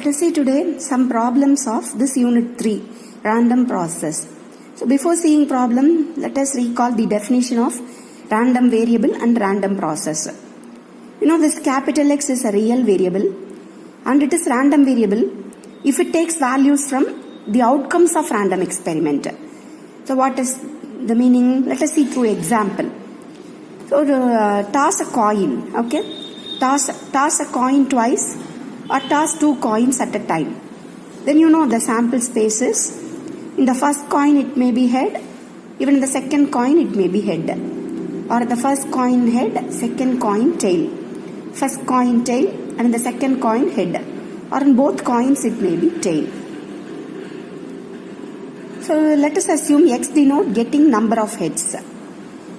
Let us see today some problems of this unit 3, random process. So before seeing problem, let us recall the definition of random variable and random process. You know, this capital X is a real variable and it is random variable if it takes values from the outcomes of random experiment. So what is the meaning? Let us see through example. So toss a coin, okay? Toss a coin twice or toss 2 coins at a time. Then you know the sample spaces. In the first coin it may be head, even in the second coin it may be head. Or the first coin head, second coin tail. First coin tail and in the second coin head. Or in both coins it may be tail. So let us assume X denote getting number of heads.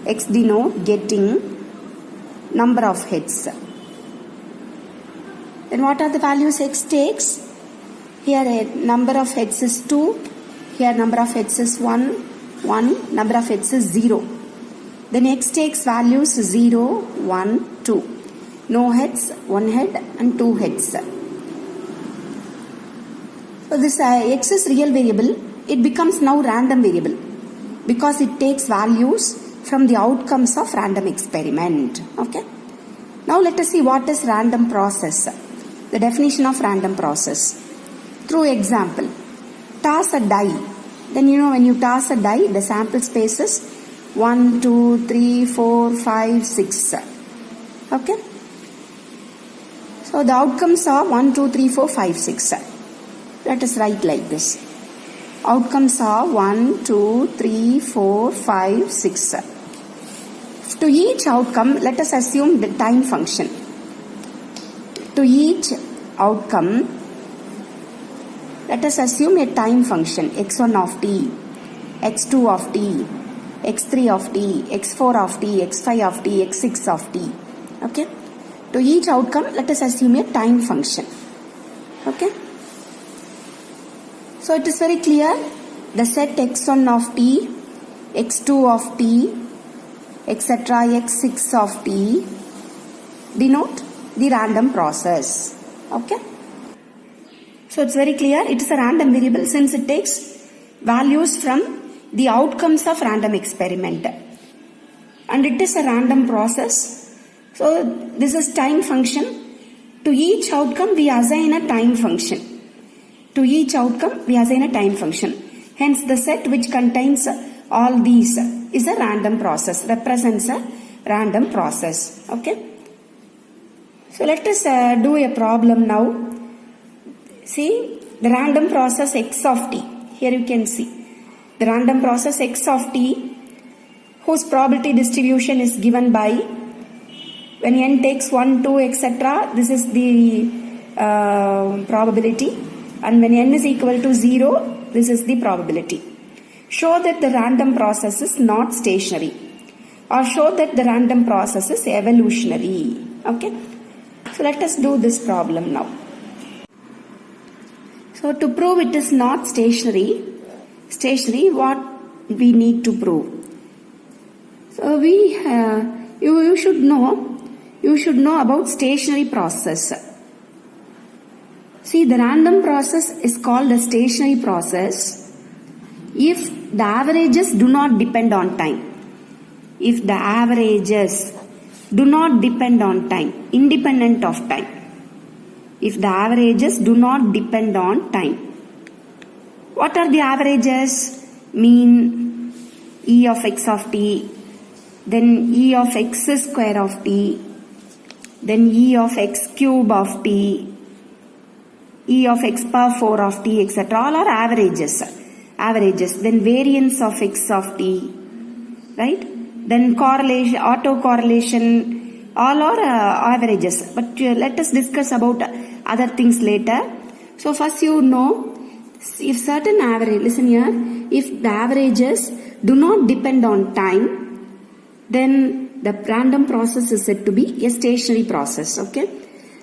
X denote getting number of heads. Then what are the values X takes? Here a number of heads is 2. Here number of heads is 1. Number of heads is 0. Then X takes values 0, 1, 2. No heads, 1 head and 2 heads. So this X is real variable. It becomes now random variable because it takes values from the outcomes of random experiment. Okay. Now let us see what is random process. The definition of random process. Through example. Toss a die. Then you know when you toss a die, the sample space is 1, 2, 3, 4, 5, 6. Okay. So the outcomes are 1, 2, 3, 4, 5, 6. Let us write like this. Outcomes are 1, 2, 3, 4, 5, 6. To each outcome, let us assume the time function. To each outcome, let us assume a time function x1 of t, x2 of t, x3 of t, x4 of t, x5 of t, x6 of t. Okay. To each outcome, let us assume a time function. Okay. So it is very clear. The set x1 of t, x2 of t, etc. x6 of t denote the random process. Okay. So it's very clear. It is a random variable since it takes values from the outcomes of random experiment. And it is a random process. So this is time function. To each outcome we assign a time function. To each outcome we assign a time function. Hence the set which contains all these is a random process, represents a random process. Okay. So let us do a problem now. See the random process x of t. Here you can see the random process x of t whose probability distribution is given by when n takes 1, 2, etc. This is the probability, and when n is equal to 0, this is the probability. Show that the random process is not stationary, or show that the random process is evolutionary. Okay. So let us do this problem now. So to prove it is not stationary, what we need to prove? So you should know about stationary process. See, the random process is called a stationary process if the averages do not depend on time. If the averages do not depend on time, independent of time. If the averages do not depend on time. What are the averages? Mean, E of x of t, then E of x square of t, then E of x cube of t, E of x power 4 of t, etc. All are averages. Then variance of x of t, right? Then correlation, autocorrelation, all are averages. But let us discuss about other things later. So first you know, if certain average, listen here, if the averages do not depend on time, then the random process is said to be a stationary process. Okay.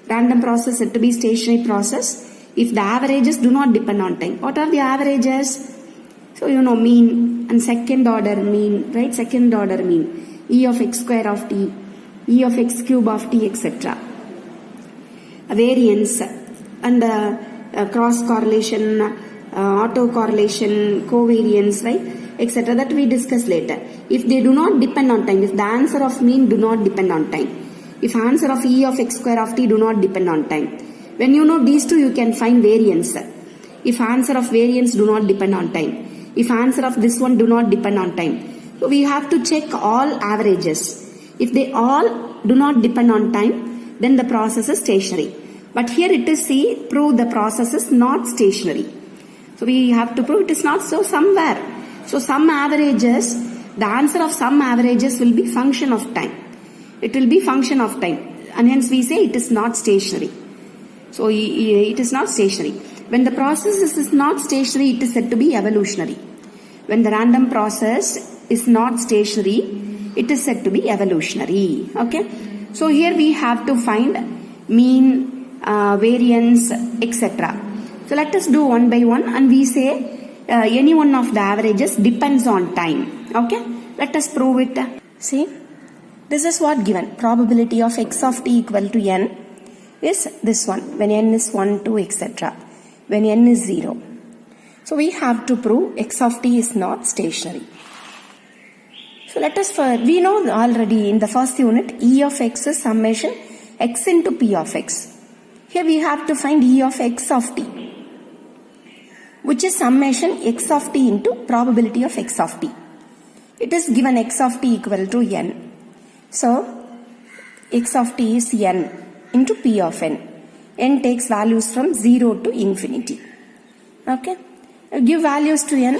Random process said to be stationary process if the averages do not depend on time. What are the averages? So you know, mean and second order mean, right? Second order mean, E of x square of t, E of x cube of t, etc. Variance and cross correlation, auto correlation, covariance, right, etc. that we discuss later. If they do not depend on time, if the answer of mean do not depend on time, if answer of E of x square of t do not depend on time, when you know these two, you can find variance. If answer of variance do not depend on time, if answer of this one do not depend on time, so we have to check all averages. If they all do not depend on time, then the process is stationary. But here it is prove the process is not stationary. So we have to prove it is not so somewhere. So some averages, the answer of some averages will be function of time. It will be function of time, and hence we say it is not stationary. So it is not stationary. When the process is not stationary, it is said to be evolutionary. When the random process is not stationary, it is said to be evolutionary. Okay. So here we have to find mean, variance, etc. So let us do one by one, and we say any one of the averages depends on time. Okay. Let us prove it. See, this is what given. Probability of x of t equal to n is this one, when n is 1, 2, etc. When n is 0. So we have to prove x of t is not stationary. So let us, we know already in the first unit, E of x is summation x into P of x. Here we have to find E of x of t, which is summation x of t into probability of x of t. It is given x of t equal to n. So x of t is n into P of n. N takes values from 0 to infinity. Okay. Give values to n.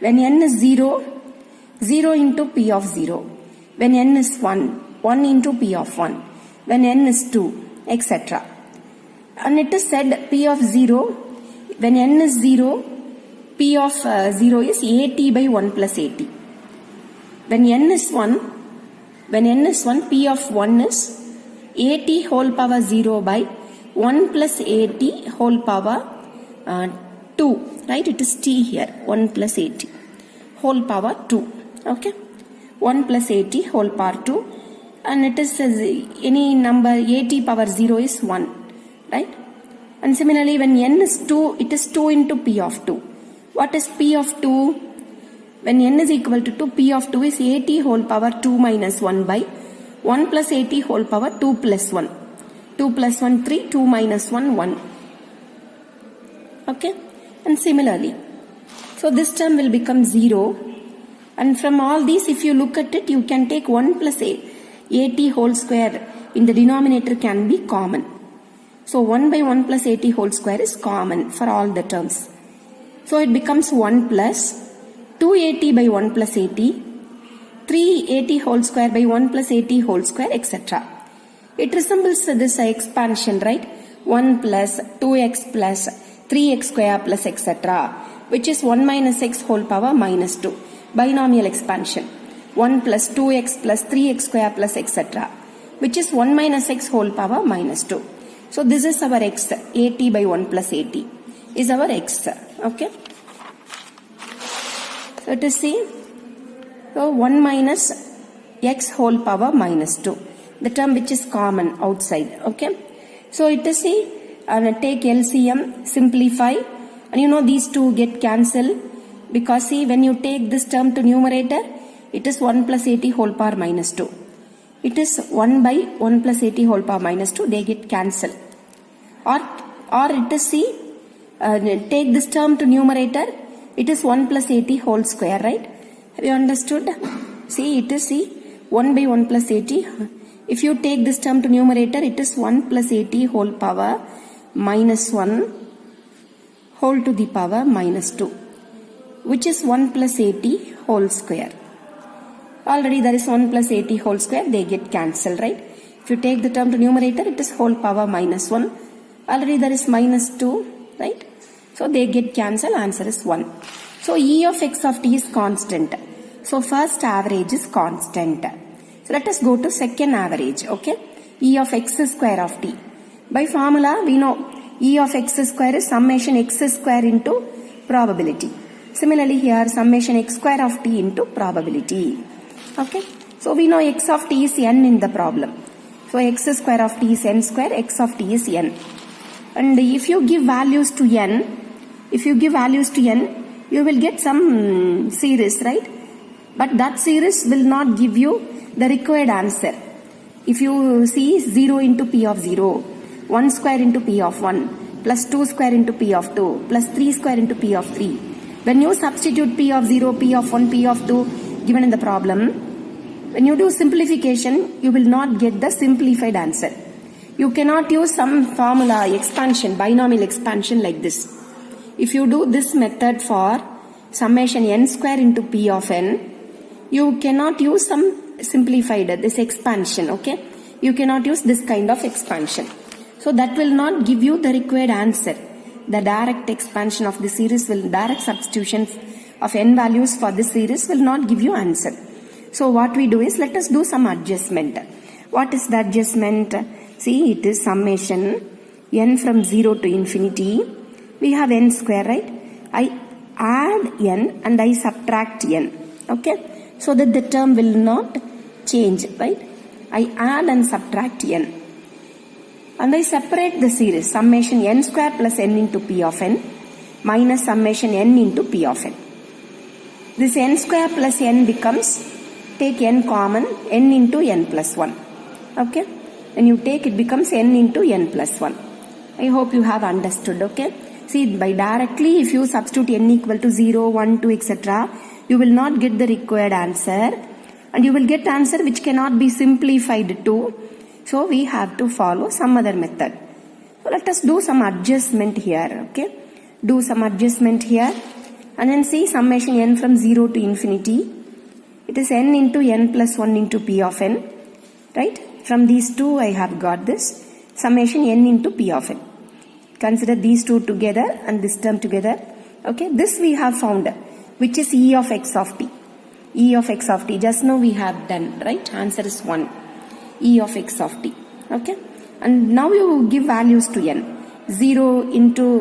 When n is 0, 0 into P of 0. When n is 1, 1 into P of 1. When n is 2, etc. And it is said P of 0, when n is 0, P of 0 is at by 1 plus at. When n is 1, P of 1 is at whole power 0 by 1 plus at whole power 2, right? It is t here, 1 plus at whole power 2, okay? 1 plus at whole power 2, and it is any number at power 0 is 1, right? And similarly, when n is 2, it is 2 into P of 2. What is P of 2? When n is equal to 2, P of 2 is at whole power 2 minus 1 by 1 plus at whole power 2 plus 1. 2 plus 1, 3, 2 minus 1, 1. Okay? And similarly, so this term will become 0. And from all these, if you look at it, you can take 1 plus at whole square in the denominator can be common. So 1 by 1 plus at whole square is common for all the terms. So it becomes 1 plus 2at by 1 plus at, 3at whole square by 1 plus at whole square, etc. It resembles this expansion, right? 1 plus 2x plus 3x square plus etc. which is 1 minus x whole power minus 2. Binomial expansion. 1 plus 2x plus 3x square plus etc. which is 1 minus x whole power minus 2. So this is our x, at by 1 plus at is our x, okay? So to see, so 1 minus x whole power minus 2, the term which is common outside, okay? So it is see, take LCM, simplify, and you know these two get cancelled, because see, when you take this term to numerator, it is 1 plus at whole power minus 2. It is 1 by 1 plus at whole power minus 2, they get cancelled. Or it is see, take this term to numerator, it is 1 plus at whole square, right? Have you understood? See, it is see, 1 by 1 plus at. If you take this term to numerator, it is 1 plus at whole power minus 1 whole to the power minus 2, which is 1 plus at whole square. Already there is 1 plus at whole square, they get cancelled, right? If you take the term to numerator, it is whole power minus 1. Already there is minus 2, right? So they get cancelled, answer is 1. So E of x of t is constant. So first average is constant. So let us go to second average, okay? E of x square of t. By formula, we know E of x square is summation x square into probability. Similarly here, summation x square of t into probability. Okay? So we know x of t is n in the problem. So x square of t is n square, x of t is n. And if you give values to n, you will get some series, right? But that series will not give you the required answer. If you see 0 into p of 0, 1 square into p of 1, plus 2 square into p of 2, plus 3 square into p of 3. When you substitute p of 0, p of 1, p of 2 given in the problem, when you do simplification, you will not get the simplified answer. You cannot use some formula expansion, binomial expansion like this. If you do this method for summation n square into p of n, you cannot use some simplified, this expansion, okay? You cannot use this kind of expansion. So that will not give you the required answer. The direct expansion of the series direct substitution of n values for this series will not give you answer. So what we do is, let us do some adjustment. What is the adjustment? See, it is summation n from 0 to infinity. We have n square, right? I add n and I subtract n, okay? So that the term will not change, right? I add and subtract n. And I separate the series, summation n square plus n into p of n minus summation n into p of n. This n square plus n becomes, take n common, n into n plus 1. Okay? When you take, it becomes n into n plus 1. I hope you have understood, okay? See, by directly, if you substitute n equal to 0, 1, 2, etc., you will not get the required answer, and you will get answer which cannot be simplified too. So we have to follow some other method. So let us do some adjustment here, okay? Do some adjustment here, and then see summation n from 0 to infinity. It is n into n plus 1 into p of n, right? From these two I have got this summation n into p of n. Consider these two together and this term together, okay? This we have found, which is e of x of t. E of x of t, just now we have done, right? Answer is 1. E of x of t, okay? And now you give values to n. 0 into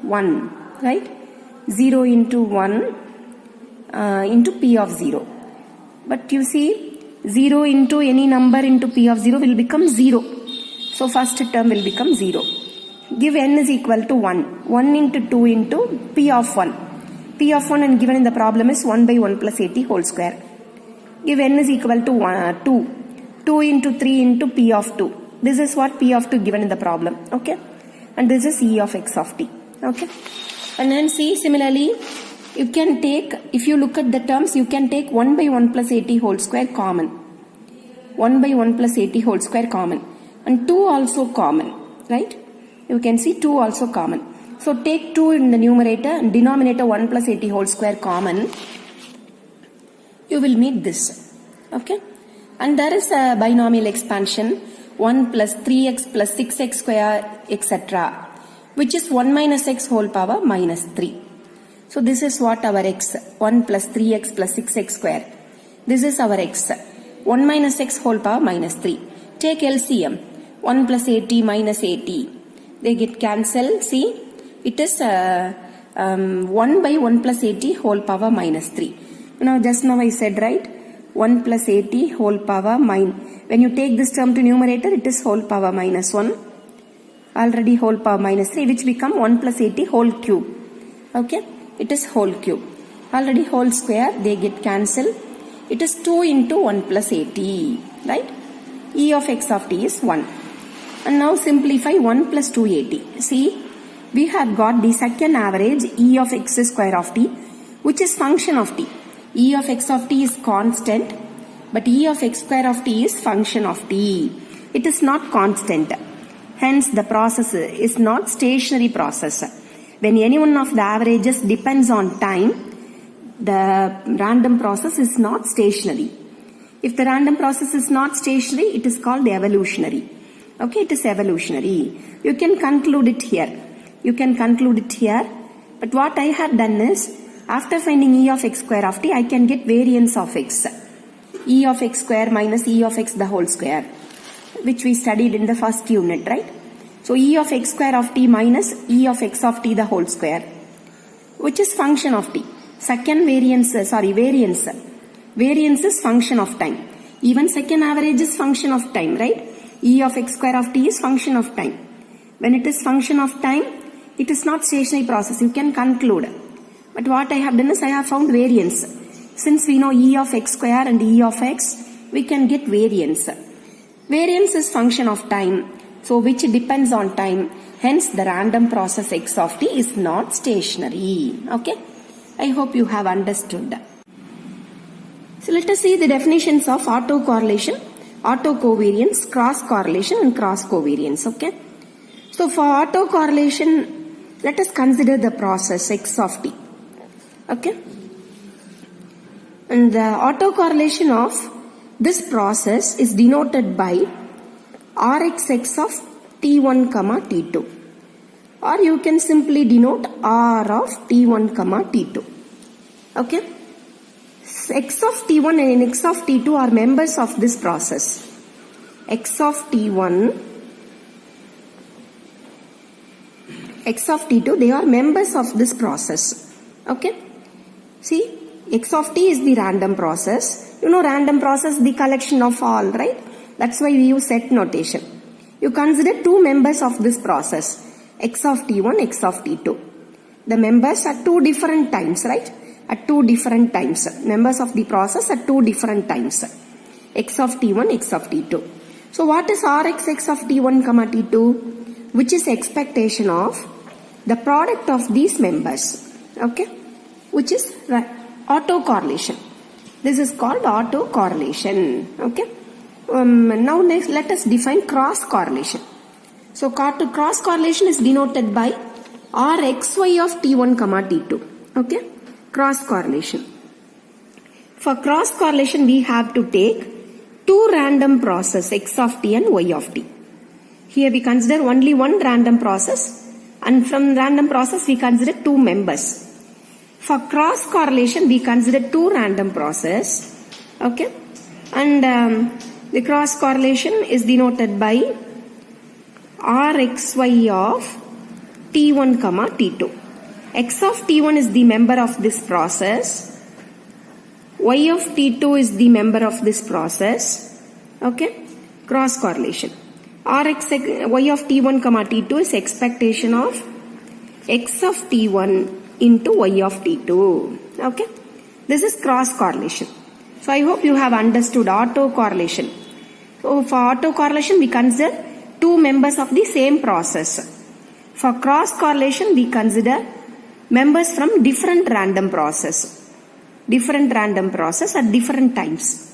1, right? 0 into 1 into p of 0. But you see, 0 into any number into p of 0 will become 0. So first term will become 0. Give n is equal to 1. 1 into 2 into p of 1. P of 1 and given in the problem is 1 by 1 plus 80 whole square. Give n is equal to 2. 2 into 3 into p of 2. This is what p of 2 given in the problem. Okay. And this is e of x of t. Okay. And then see, similarly, you can take, if you look at the terms, you can take 1 by 1 plus 80 whole square common. 1 by 1 plus 80 whole square common. And 2 also common. Right. You can see 2 also common. So take 2 in the numerator and denominator 1 plus 80 whole square common. You will meet this. Okay. And there is a binomial expansion 1 plus 3x plus 6x square etc. which is 1 minus x whole power minus 3. So this is what our x, 1 plus 3x plus 6x square. This is our x, 1 minus x whole power minus 3. Take LCM, 1 plus 80 minus 80. They get cancelled. See, it is 1 by 1 plus 80 whole power minus 3. Now just now I said, right, 1 plus 80 whole power minus, when you take this term to numerator, it is whole power minus 1. Already whole power minus 3, which become 1 plus 80 whole cube. Okay, it is whole cube. Already whole square, they get cancelled. It is 2 into 1 plus 80, right? E of x of t is 1. And now simplify 1 plus 280. See, we have got the second average e of x square of t, which is function of t. E of x of t is constant, but e of x square of t is function of t. It is not constant. Hence, the process is not stationary process. When any one of the averages depends on time, the random process is not stationary. If the random process is not stationary, it is called evolutionary. Okay, it is evolutionary. You can conclude it here. You can conclude it here. But what I have done is, after finding e of x square of t, I can get variance of x. E of x square minus e of x the whole square, which we studied in the first unit, right? So e of x square of t minus e of x of t the whole square, which is function of t. Second variance, variance. Variance is function of time. Even second average is function of time, right? E of x square of t is function of time. When it is function of time, it is not stationary process. You can conclude. But what I have done is I have found variance. Since we know E of x square and E of x, we can get variance. Variance is function of time, so which depends on time. Hence, the random process x of t is not stationary. Okay? I hope you have understood. So, let us see the definitions of autocorrelation, autocovariance, cross-correlation and cross-covariance. Okay? So, for autocorrelation, let us consider the process x of t. Okay? And the autocorrelation of this process is denoted by Rxx of t1 comma t2, or you can simply denote R of t1 comma t2. Okay? X of t1 and x of t2 are members of this process. X of t1, x of t2, they are members of this process. Okay? See, x of t is the random process. You know, random process, the collection of all, right? That's why we use set notation. You consider two members of this process, x of t1, x of t2. The members at two different times, right? At two different times. Members of the process at two different times. X of t1, x of t2. So what is Rx of t1 comma t2? Which is expectation of the product of these members. Okay? Which is autocorrelation. This is called autocorrelation. Okay? Now next let us define cross correlation. So cross correlation is denoted by Rxy of t1 comma t2. Okay? Cross correlation. For cross correlation we have to take two random process x of t and y of t. Here we consider only one random process, and from random process we consider two members. For cross correlation we consider two random process. Okay? And the cross correlation is denoted by Rxy of t1 comma t2. X of t1 is the member of this process. Y of t2 is the member of this process. Okay? Cross correlation. Y of t1 comma t2 is expectation of x of t1 into y of t2. Okay? This is cross correlation. So, I hope you have understood autocorrelation. So, for autocorrelation, we consider two members of the same process. For cross correlation, we consider members from different random process. Different random process at different times.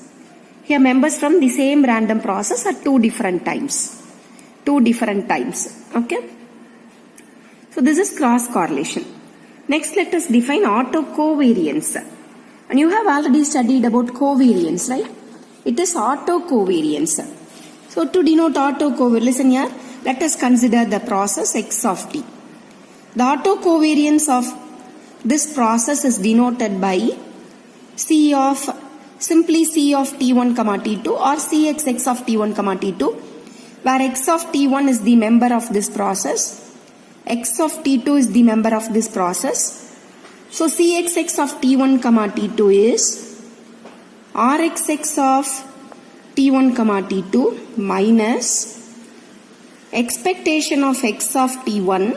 Here, members from the same random process at two different times. Two different times. Okay? So, this is cross correlation. Next, let us define autocovariance. And you have already studied about covariance, right? It is autocovariance. So, to denote autocovariance, listen here, let us consider the process x of t. The autocovariance of this process is denoted by simply C of t1 comma t2 or Cxx of t1 comma t2, where x of t1 is the member of this process, x of t2 is the member of this process. So, Cxx of t1 comma t2 is Rxx of t1 comma t2 minus expectation of x of t1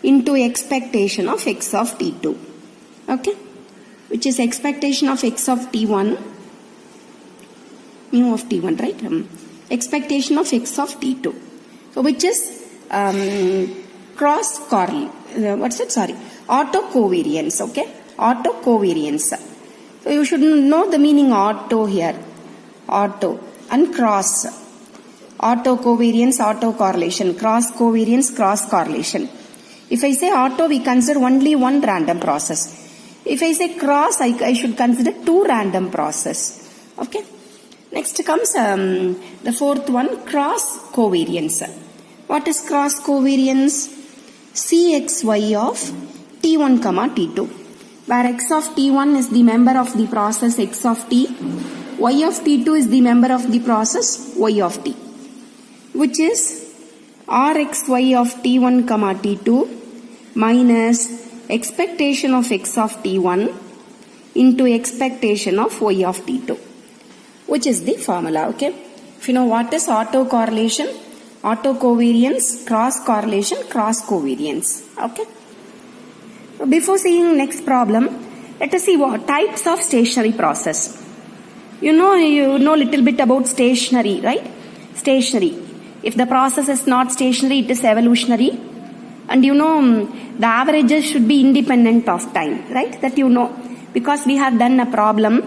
into expectation of x of t2. Okay? Which is expectation of x of t1, mu of t1, right? Expectation of x of t2. So, which is cross correlation, autocovariance. Okay? Autocovariance. So, you should know the meaning auto here. Auto and cross. Autocovariance, autocorrelation. Cross covariance, cross correlation. If I say auto, we consider only one random process. If I say cross, I should consider two random process. Okay? Next comes the fourth one, cross covariance. What is cross covariance? Cxy of t1 comma t2, where x of t1 is the member of the process x of t, y of t2 is the member of the process y of t, which is Rxy of t1 comma t2 minus expectation of x of t1 into expectation of y of t2, which is the formula. Okay? If you know what is autocorrelation, Autocovariance, cross correlation, cross covariance. Okay. So before seeing next problem, let us see what types of stationary process. You know little bit about stationary, right? Stationary. If the process is not stationary, it is evolutionary. And the averages should be independent of time, right? That because we have done a problem,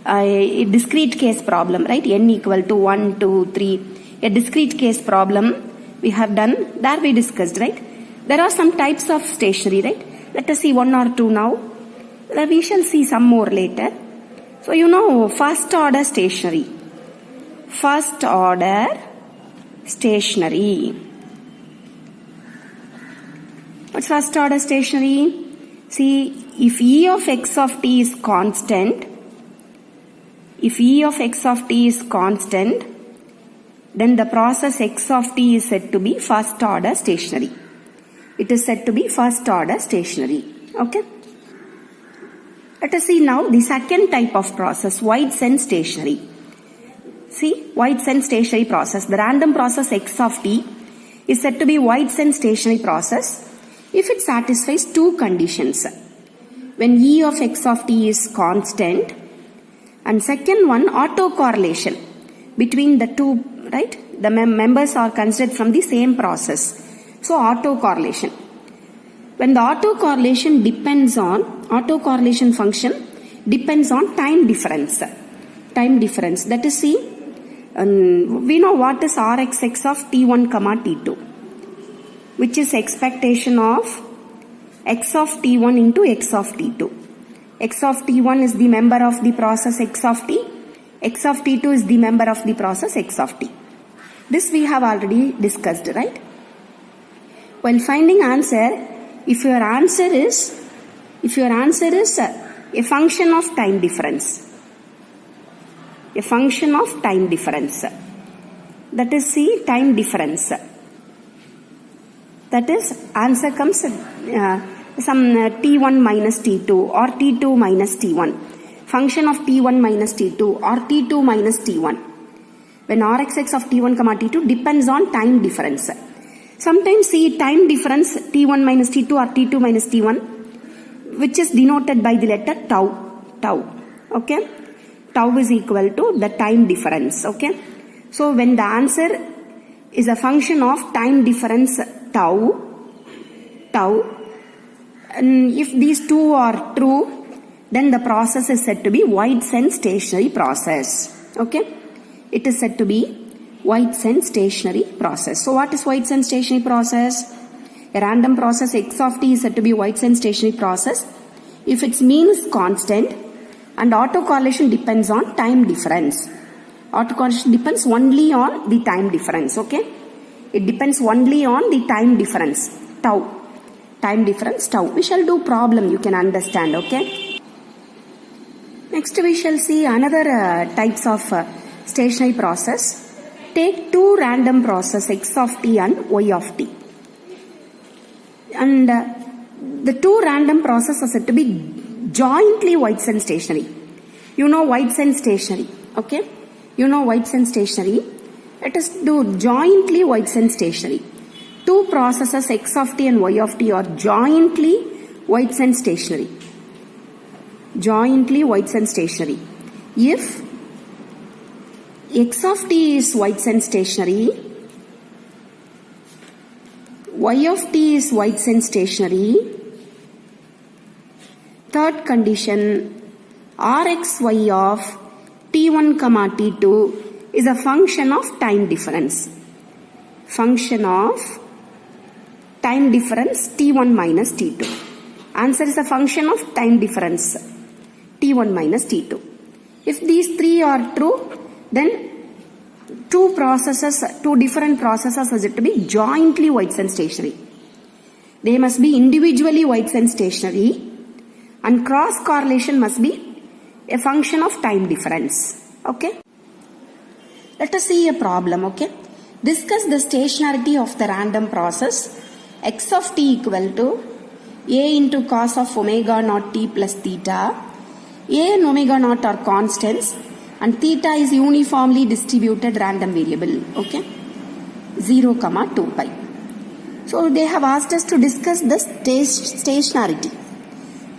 a discrete case problem, right? N equal to 1, 2, 3. A discrete case problem we have done. There we discussed, right? There are some types of stationary, right? Let us see one or two now. We shall see some more later. So first order stationary. First order stationary. What's first order stationary? See, if E of x of t is constant, then the process x of t is said to be first order stationary. It is said to be first order stationary. Okay. Let us see now the second type of process, Whiteson stationary. See, Whiteson stationary process. The random process x of t is said to be Whiteson stationary process if it satisfies two conditions. When E of x of t is constant, and second one, autocorrelation between the two, right? The members are considered from the same process. So autocorrelation. When the autocorrelation function depends on time difference. Time difference. That is, see, we know what is Rxx of t1 comma t2, which is expectation of x of t1 into x of t2. X of t1 is the member of the process x of t. X of t2 is the member of the process x of t. This we have already discussed, right? While finding answer, if your answer is a function of time difference, that is, see, time difference, that is, answer comes some t1 minus t2 or t2 minus t1, function of t1 minus t2 or t2 minus t1, when Rxx of t1 comma t2 depends on time difference. Sometimes see time difference t1 minus t2 or t2 minus t1, which is denoted by the letter tau. Okay. Tau is equal to the time difference. Okay. So when the answer is a function of time difference tau, and if these two are true, then the process is said to be Whiteson stationary process. Okay. It is said to be Whiteson stationary process. So what is Whiteson stationary process? A random process x of t is said to be Whiteson stationary process if its mean is constant and autocorrelation depends on time difference. Autocorrelation depends only on the time difference. Okay. It depends only on the time difference tau. Time difference tau. We shall do problem, you can understand. Okay. Next we shall see another types of stationary process. Take two random process x of t and y of t. And the two random processes are said to be jointly Whiteson stationary. Whiteson stationary. Okay. Whiteson stationary. Let us do jointly Whiteson stationary. Two processes x of t and y of t are jointly Whiteson stationary. Jointly Whiteson stationary. If x of t is Whiteson stationary, y of t is Whiteson stationary, third condition, Rxy of t1 comma t2 is a function of time difference. Function of time difference t1 minus t2. Answer is a function of time difference t1 minus t2. If these three are true, then two different processes are said to be jointly Whiteson stationary. They must be individually Whiteson stationary, and cross correlation must be a function of time difference. Okay. Let us see a problem. Okay. Discuss the stationarity of the random process x of t equal to a into cos of omega naught t plus theta. A and omega naught are constants and theta is uniformly distributed random variable. Okay. 0 comma 2 pi. So they have asked us to discuss the stationarity.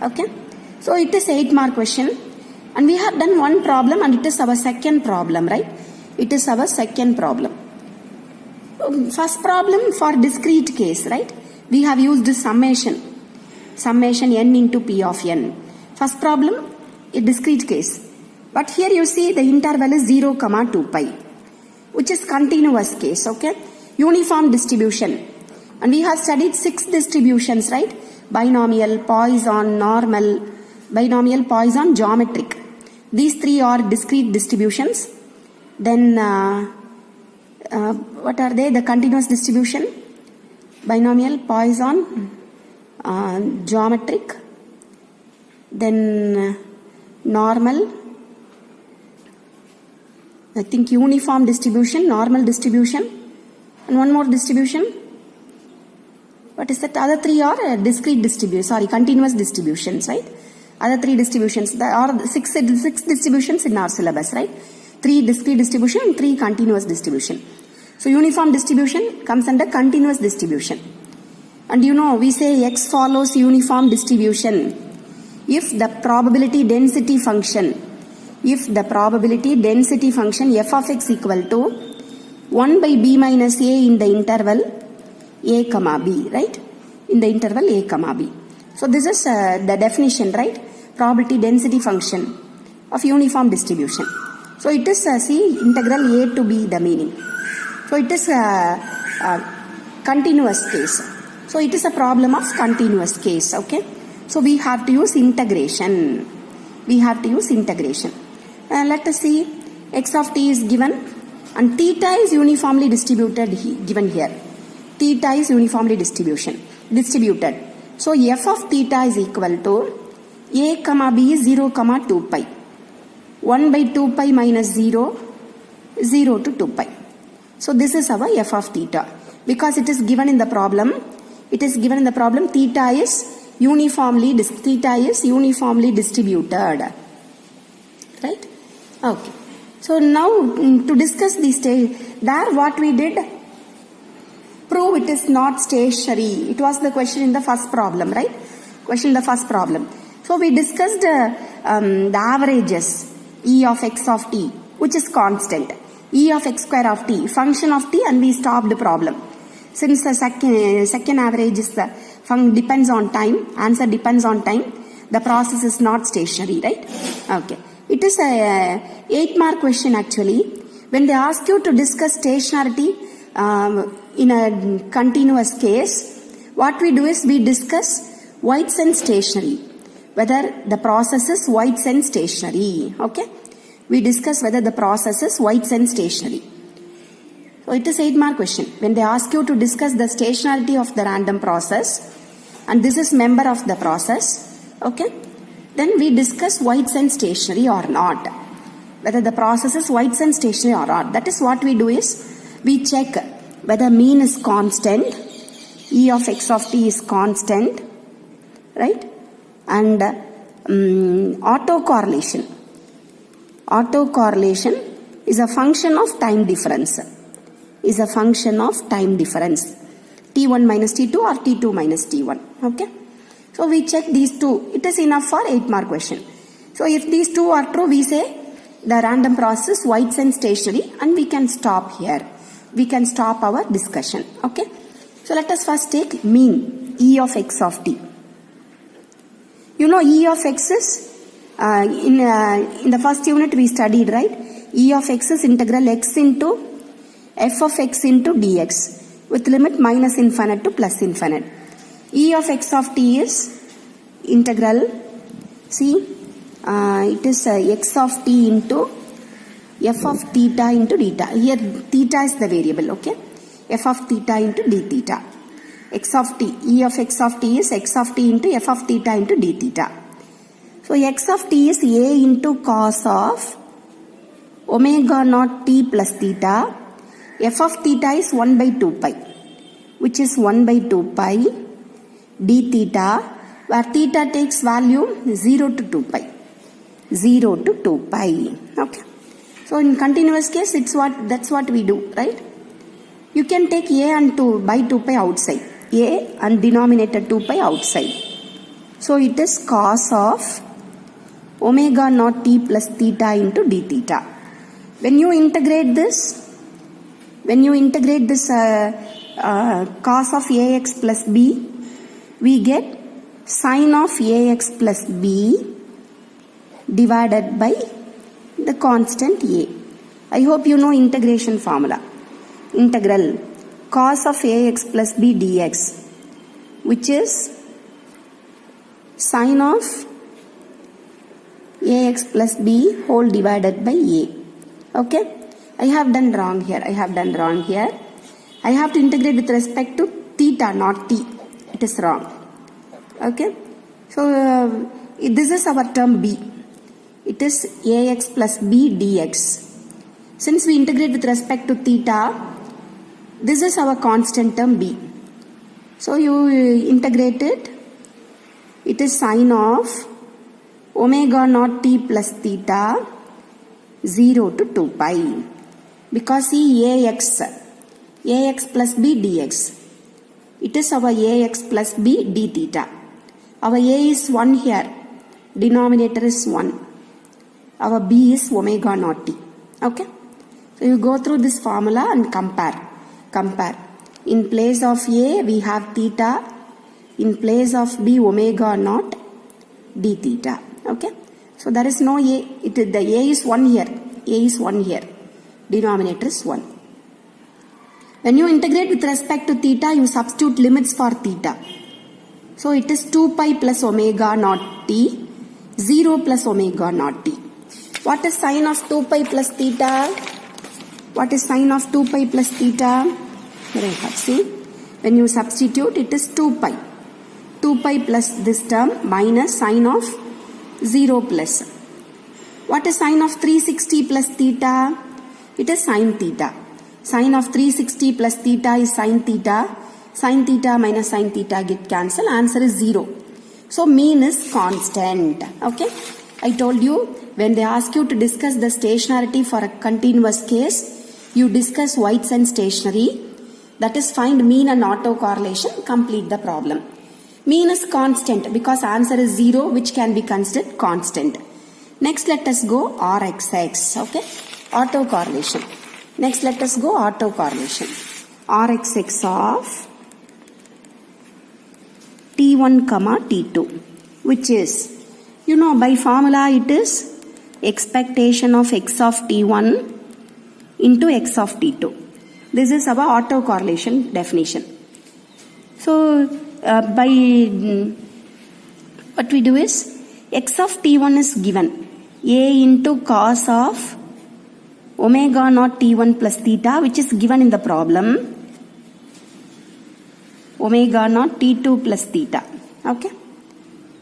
Okay. So it is 8 mark question, and we have done one problem, and it is our second problem, right? It is our second problem. First problem for discrete case, right? We have used summation n into p of n. First problem, a discrete case. But here you see the interval is 0 comma 2 pi, which is continuous case, okay? Uniform distribution. And we have studied 6 distributions, right? Binomial, Poisson, normal, binomial, Poisson, geometric. These 3 are discrete distributions. Then what are they? The continuous distribution, binomial, Poisson, geometric, then normal, I think uniform distribution, normal distribution, and one more distribution. What is that? Other 3 are discrete distributions, continuous distributions, right? Other 3 distributions, there are 6 distributions in our syllabus, right? 3 discrete distribution and 3 continuous distribution. So uniform distribution comes under continuous distribution. And you know, we say X follows uniform distribution if the probability density function f of x equal to 1 by b minus a in the interval a comma b, right? In the interval a comma b. So this is the definition, right? Probability density function of uniform distribution. So it is see integral a to b, the meaning. So it is a continuous case. So it is a problem of continuous case, okay? So we have to use integration. Let us see, x of t is given and theta is uniformly distributed given here. Theta is uniformly distributed. So f of theta is equal to a comma b is 0 comma 2 pi. 1 by 2 pi minus 0, 0 to 2 pi. So this is our f of theta. Because it is given in the problem, theta is uniformly distributed. Right? Okay. So now to discuss these, there what we did, prove it is not stationary. It was the question in the first problem, right? So we discussed the averages, e of x of t, which is constant, e of x square of t, function of t, and we stopped the problem. Since the second average is depends on time, answer depends on time, the process is not stationary, right? Okay. It is a 8 mark question actually. When they ask you to discuss stationarity in a continuous case, what we do is we discuss Whiteson stationary, whether the process is Whiteson stationary, okay? We discuss whether the process is Whiteson stationary. So it is 8 mark question. When they ask you to discuss the stationarity of the random process, and this is member of the process, okay, then we discuss Whiteson stationary or not. Whether the process is Whiteson stationary or not. That is what we do is, we check whether mean is constant, e of x of t is constant, right? And autocorrelation. Autocorrelation is a function of time difference. T1 minus T2 or T2 minus T1. Okay. So we check these two. It is enough for 8 mark question. So if these two are true, we say the random process Whiteson stationary, and we can stop here. We can stop our discussion. Okay. So let us first take mean, e of x of t. You know e of x is, in the first unit we studied, right? E of x is integral x into f of x into dx with limit minus infinite to plus infinite. E of x of t is integral, see, it is x of t into f of theta into theta. Here theta is the variable, okay? F of theta into d theta. X of t, e of x of t is x of t into f of theta into d theta. So x of t is a into cos of omega naught t plus theta. F of theta is 1 by 2 pi, which is 1 by 2 pi d theta, where theta takes value 0 to 2 pi. 0 to 2 pi. Okay. So in continuous case, that's what we do, right? You can take a and 2 by 2 pi outside. A and denominator 2 pi outside. So it is cos of omega naught t plus theta into d theta. When you integrate this cos of ax plus b, we get sin of ax plus b divided by the constant a. I hope you know integration formula. Integral cos of ax plus b dx, which is sin of ax plus b whole divided by a. Okay, I have done wrong here. I have to integrate with respect to theta, not t. It is wrong. Okay, so this is our term b. It is ax plus b dx. Since we integrate with respect to theta, this is our constant term b. So you integrate it. It is sin of omega naught t plus theta 0 to 2 pi. Because see ax plus b dx. It is our ax plus b d theta. Our a is 1 here. Denominator is 1. Our b is omega naught t. Okay. So you go through this formula and compare. In place of a we have theta. In place of b omega naught d theta. Okay. So there is no a. The a is 1 here. A is 1 here. Denominator is 1. When you integrate with respect to theta, you substitute limits for theta. So it is 2 pi plus omega naught t, 0 plus omega naught t. What is sin of 2 pi plus theta? What is sin of 2 pi plus theta? Here I have, see. When you substitute, it is 2 pi. 2 pi plus this term minus sin of 0 plus. What is sin of 360 plus theta? It is sin theta. Sin of 360 plus theta is sin theta. Sin theta minus sin theta get cancelled. Answer is 0. So mean is constant. Okay. I told you when they ask you to discuss the stationarity for a continuous case, you discuss White's and stationary. That is find mean and autocorrelation. Complete the problem. Mean is constant because answer is 0, which can be considered constant. Next let us go RXX. Okay. Autocorrelation. Next let us go autocorrelation. RXX of T1 comma T2, which is, you know, by formula it is expectation of x of T1 into x of T2. This is our autocorrelation definition. So what we do is x of T1 is given a into cos of omega naught T1 plus theta, which is given in the problem, omega naught T2 plus theta. Okay.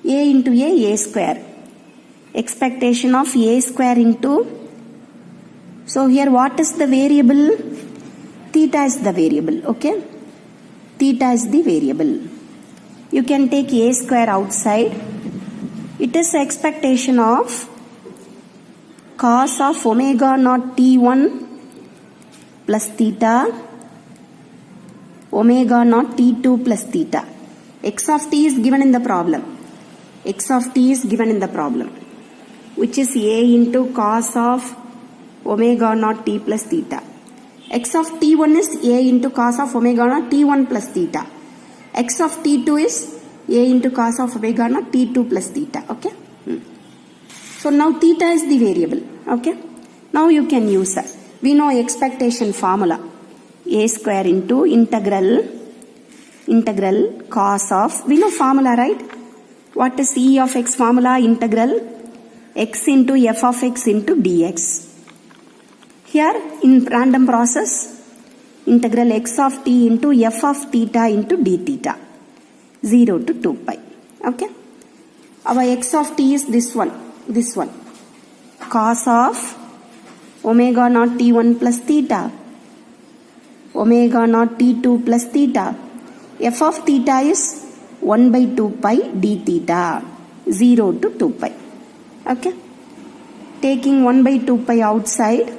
A into a square. Expectation of a square into, so here what is the variable? Theta is the variable. Okay. Theta is the variable. You can take a square outside. It is expectation of cos of omega naught T1 plus theta, omega naught T2 plus theta. X of t is given in the problem. X of t is given in the problem, which is a into cos of omega naught t plus theta. X of T1 is a into cos of omega naught T1 plus theta. X of T2 is a into cos of omega naught T2 plus theta. Okay. So now theta is the variable. Okay. Now you can use it. We know expectation formula. A square into integral cos of, we know formula, right? What is E of x formula? Integral x into f of x into dx. Here in random process, integral x of t into f of theta into d theta, 0 to 2 pi. Okay. Our x of t is this one. Cos of omega naught T1 plus theta, omega naught T2 plus theta. F of theta is 1 by 2 pi d theta, 0 to 2 pi. Okay. Taking 1 by 2 pi outside,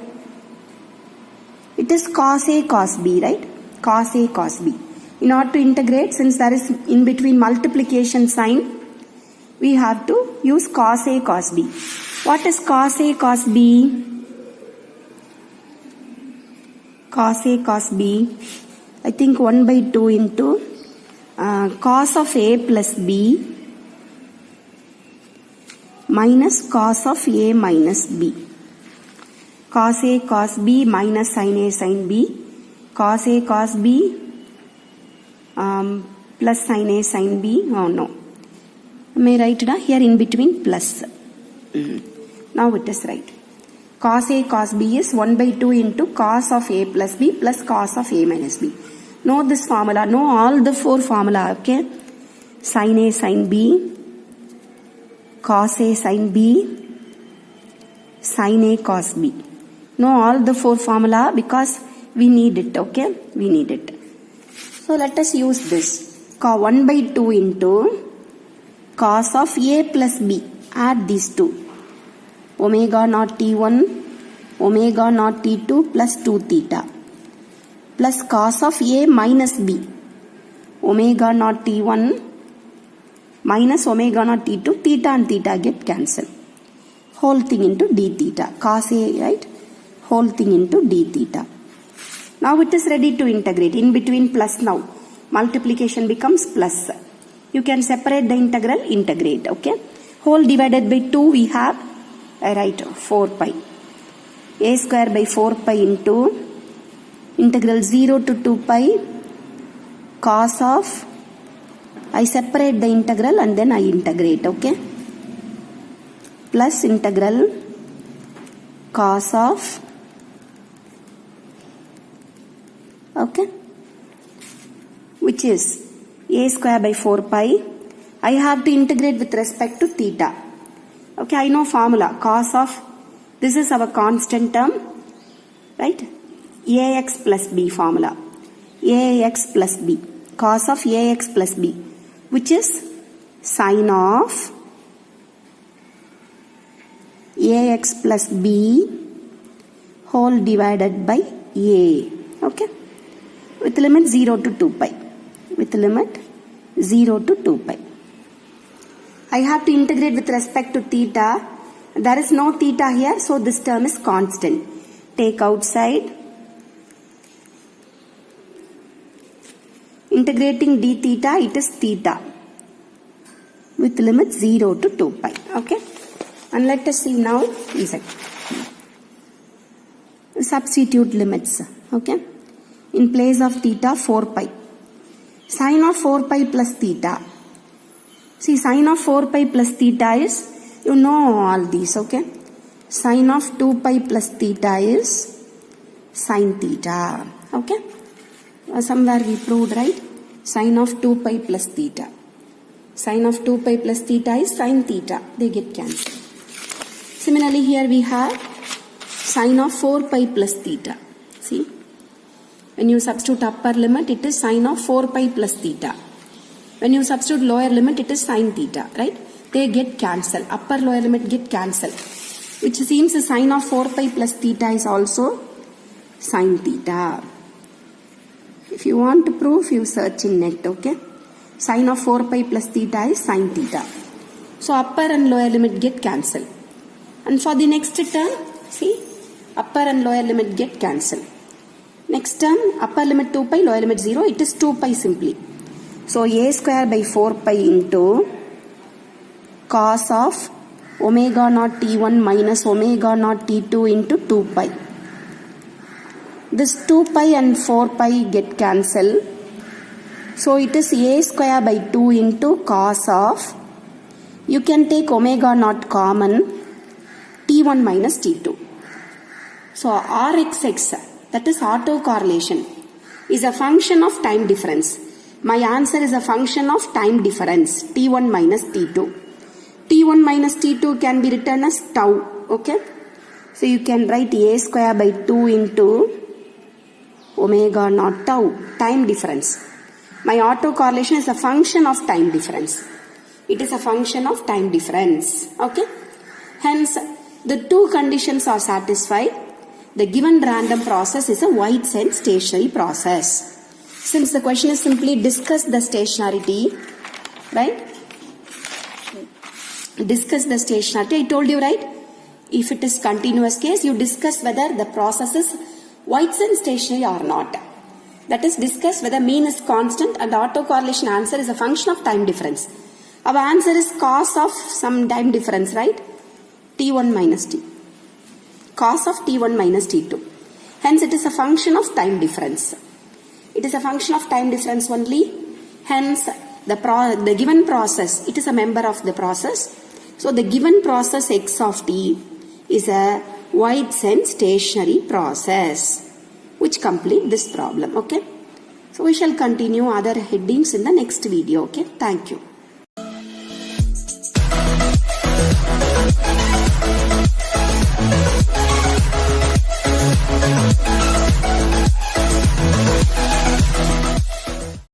it is cos A cos B, right? cos A cos B. In order to integrate, since there is in between multiplication sign, we have to use cos A cos B. What is cos A cos B? Cos A cos B, I think 1 by 2 into cos of A plus B minus cos of A minus B. Cos A cos B minus sin A sin B. Cos A cos B plus sin A sin B. Oh no. May I write it here in between plus. Now it is right. Cos A cos B is 1 by 2 into cos of A plus B plus cos of A minus B. Know this formula. Know all the four formula. Okay. Sin A sin B, cos A sin B, sin A cos B. Know all the four formula because we need it. Okay. We need it. So let us use this. 1 by 2 into cos of A plus B. Add these two. Omega naught T1, omega naught T2 plus 2 theta. Plus cos of A minus B. Omega naught T1 minus omega naught T2. Theta and theta get cancelled. Whole thing into d theta. Cos A, right? Whole thing into d theta. Now it is ready to integrate. In between plus now. Multiplication becomes plus. You can separate the integral, integrate. Okay. Whole divided by 2 we have. I write 4 pi. A square by 4 pi into integral 0 to 2 pi cos of, I separate the integral and then I integrate. Okay. Plus integral cos of, okay, which is A square by 4 pi. I have to integrate with respect to theta. Okay, I know formula. Cos of, this is our constant term, right? Ax plus b formula. Ax plus b. Cos of Ax plus b, which is sin of Ax plus b whole divided by A. Okay? With limit 0 to 2 pi. With limit 0 to 2 pi. I have to integrate with respect to theta. There is no theta here, so this term is constant. Take outside. Integrating d theta, it is theta. With limit 0 to 2 pi. Okay. And let us see now inside. Substitute limits. Okay. In place of theta, 4 pi. Sin of 4 pi plus theta. See, sin of 4 pi plus theta is, you know all these, okay? Sin of 2 pi plus theta is sin theta, okay? Somewhere we proved, right? Sin of 2 pi plus theta. Sin of 2 pi plus theta is sin theta. They get cancelled. Similarly, here we have sin of 4 pi plus theta. See? When you substitute upper limit, it is sin of 4 pi plus theta. When you substitute lower limit, it is sin theta, right? They get cancelled. Upper lower limit get cancelled. Which seems the sin of 4 pi plus theta is also sin theta. If you want to prove, you search in net, okay? Sin of 4 pi plus theta is sin theta. So upper and lower limit get cancelled. And for the next term, see, upper and lower limit get cancelled. Next term, upper limit 2 pi, lower limit 0, it is 2 pi simply. So A square by 4 pi into cos of omega naught T1 minus omega naught T2 into 2 pi. This 2 pi and 4 pi get cancelled. So it is A square by 2 into cos of, you can take omega naught common, T1 minus T2. So Rxx, that is autocorrelation, is a function of time difference. My answer is a function of time difference, T1 minus T2. T1 minus T2 can be written as tau, okay? So you can write A square by 2 into omega naught tau, time difference. My autocorrelation is a function of time difference. It is a function of time difference, okay? Hence, the two conditions are satisfied. The given random process is a White-Sense stationary process. Since the question is simply discuss the stationarity, right? Discuss the stationarity. I told you, right? If it is continuous case, you discuss whether the process is Whiteson stationary or not. That is, discuss whether mean is constant and the autocorrelation answer is a function of time difference. Our answer is cos of some time difference, right? T1 minus T. Cos of T1 minus T2. Hence, it is a function of time difference. It is a function of time difference only. Hence, the given process, it is a member of the process. So, the given process x of t is a Whiteson stationary process, which complete this problem. Okay. So, we shall continue other headings in the next video. Okay. Thank you.